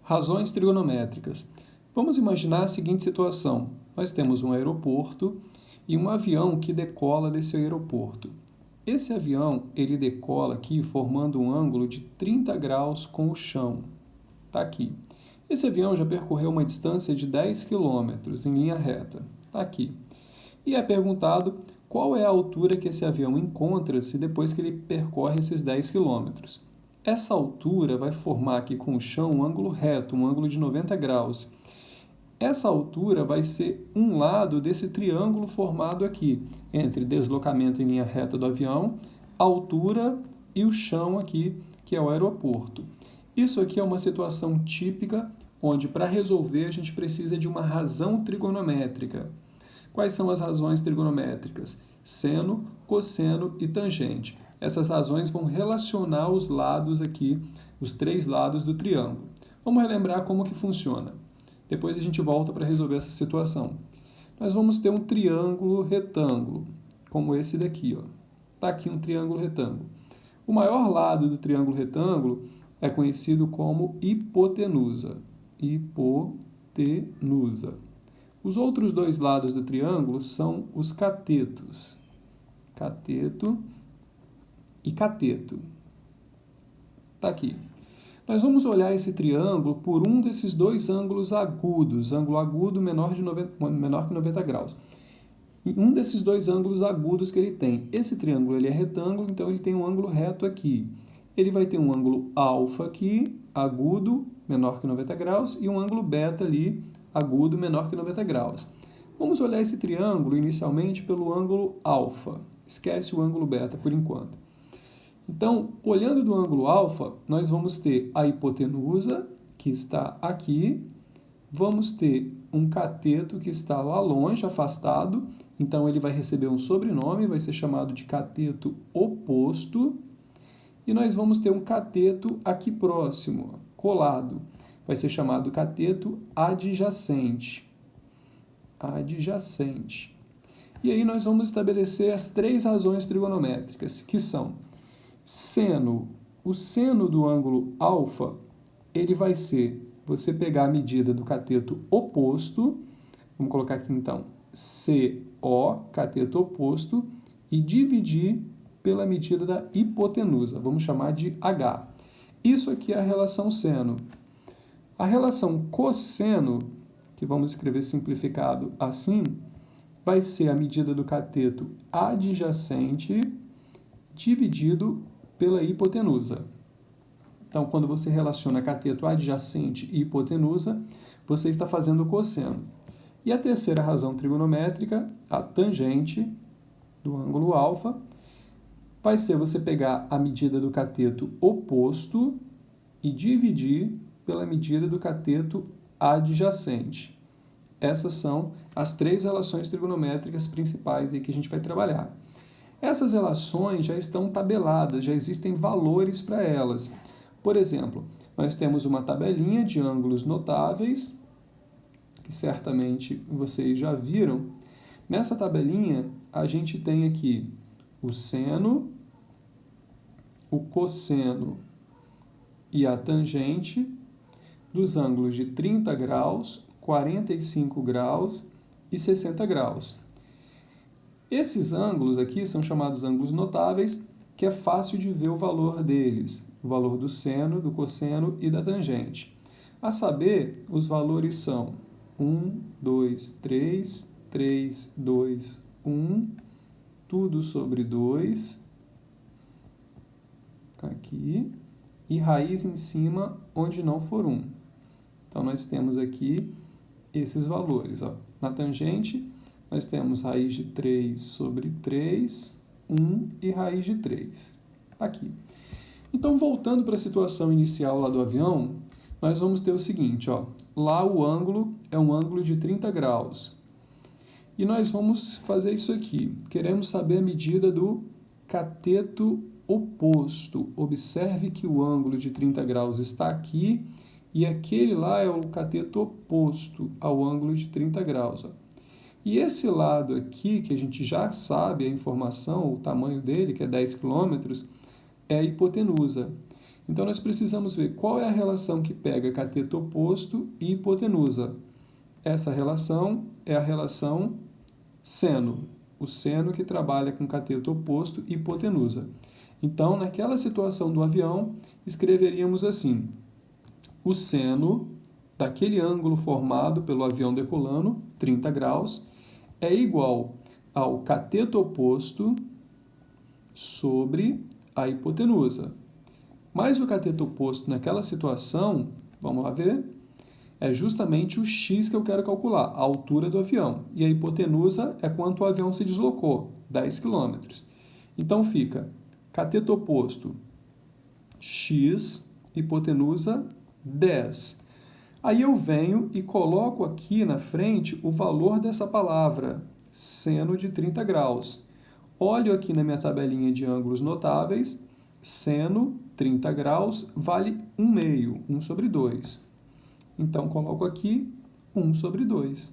Razões trigonométricas. Vamos imaginar a seguinte situação. Nós temos um aeroporto e um avião que decola desse aeroporto. Esse avião, ele decola aqui formando um ângulo de 30 graus com o chão. Está aqui. Esse avião já percorreu uma distância de 10 quilômetros em linha reta. Está aqui. E é perguntado qual é a altura que esse avião encontra-se depois que ele percorre esses 10 quilômetros. Essa altura vai formar aqui com o chão um ângulo reto, um ângulo de 90 graus. Essa altura vai ser um lado desse triângulo formado aqui, entre deslocamento em linha reta do avião, altura e o chão aqui, que é o aeroporto. Isso aqui é uma situação típica, onde para resolver a gente precisa de uma razão trigonométrica. Quais são as razões trigonométricas? Seno, cosseno e tangente. Essas razões vão relacionar os lados aqui, os três lados do triângulo. Vamos relembrar como que funciona. Depois a gente volta para resolver essa situação. Nós vamos ter um triângulo retângulo, como esse daqui. Está aqui um triângulo retângulo. O maior lado do triângulo retângulo é conhecido como hipotenusa. Hipotenusa. Os outros dois lados do triângulo são os catetos. Cateto e cateto. Está aqui. Nós vamos olhar esse triângulo por um desses dois ângulos agudos, ângulo agudo menor que 90 graus. E um desses dois ângulos agudos que ele tem. Esse triângulo ele é retângulo, então ele tem um ângulo reto aqui. Ele vai ter um ângulo alfa aqui, agudo, menor que 90 graus, e um ângulo beta ali, agudo, menor que 90 graus. Vamos olhar esse triângulo inicialmente pelo ângulo alfa. Esquece o ângulo beta por enquanto. Então, olhando do ângulo alfa, nós vamos ter a hipotenusa, que está aqui, vamos ter um cateto que está lá longe, afastado, então ele vai receber um sobrenome, vai ser chamado de cateto oposto, e nós vamos ter um cateto aqui próximo, colado, vai ser chamado cateto adjacente. Adjacente. E aí nós vamos estabelecer as três razões trigonométricas, que são seno. O seno do ângulo alfa, ele vai ser, você pegar a medida do cateto oposto, vamos colocar aqui então, CO, cateto oposto, e dividir pela medida da hipotenusa, vamos chamar de H. Isso aqui é a relação seno. A relação cosseno, que vamos escrever simplificado assim, vai ser a medida do cateto adjacente dividido pela hipotenusa. Então, quando você relaciona cateto adjacente e hipotenusa, você está fazendo o cosseno. E a terceira razão trigonométrica, a tangente do ângulo alfa, vai ser você pegar a medida do cateto oposto e dividir pela medida do cateto adjacente. Essas são as três relações trigonométricas principais aí que a gente vai trabalhar. Essas relações já estão tabeladas, já existem valores para elas. Por exemplo, nós temos uma tabelinha de ângulos notáveis, que certamente vocês já viram. Nessa tabelinha, a gente tem aqui o seno, o cosseno e a tangente dos ângulos de 30 graus, 45 graus e 60 graus. Esses ângulos aqui são chamados ângulos notáveis, que é fácil de ver o valor deles, o valor do seno, do cosseno e da tangente. A saber, os valores são 1, 2, 3, 3, 2, 1, tudo sobre 2, aqui, e raiz em cima onde não for 1. Então, nós temos aqui esses valores. Na tangente, nós temos raiz de 3 sobre 3, 1 e raiz de 3. Aqui. Então, voltando para a situação inicial lá do avião, nós vamos ter o seguinte, lá o ângulo é um ângulo de 30 graus. E nós vamos fazer isso aqui. Queremos saber a medida do cateto oposto. Observe que o ângulo de 30 graus está aqui e aquele lá é o cateto oposto ao ângulo de 30 graus. E esse lado aqui, que a gente já sabe a informação, o tamanho dele, que é 10 km, é a hipotenusa. Então, nós precisamos ver qual é a relação que pega cateto oposto e hipotenusa. Essa relação é a relação seno, o seno que trabalha com cateto oposto e hipotenusa. Então, naquela situação do avião, escreveríamos assim: o seno daquele ângulo formado pelo avião decolando, 30 graus, é igual ao cateto oposto sobre a hipotenusa. Mas o cateto oposto naquela situação, vamos lá ver, é justamente o x que eu quero calcular, a altura do avião. E a hipotenusa é quanto o avião se deslocou, 10 km. Então fica cateto oposto x, hipotenusa 10. Aí eu venho e coloco aqui na frente o valor dessa palavra, seno de 30 graus. Olho aqui na minha tabelinha de ângulos notáveis, seno 30 graus vale 1/2, 1 sobre 2. Então, coloco aqui 1 sobre 2.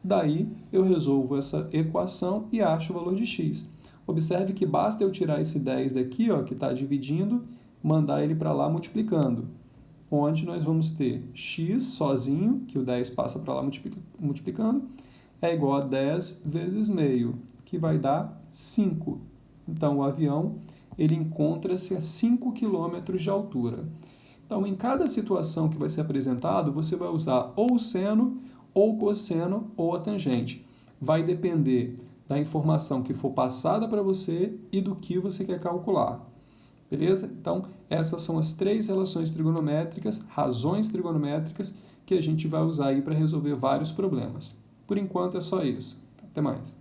Daí, eu resolvo essa equação e acho o valor de x. Observe que basta eu tirar esse 10 daqui, ó, que está dividindo, mandar ele para lá multiplicando. Onde nós vamos ter x sozinho, que o 10 passa para lá multiplicando, é igual a 10 vezes meio, que vai dar 5. Então, o avião ele encontra-se a 5 km de altura. Então, em cada situação que vai ser apresentado, você vai usar ou o seno, ou o cosseno, ou a tangente. Vai depender da informação que for passada para você e do que você quer calcular. Beleza? Então, essas são as 3 relações trigonométricas, razões trigonométricas, que a gente vai usar aí para resolver vários problemas. Por enquanto é só isso. Até mais.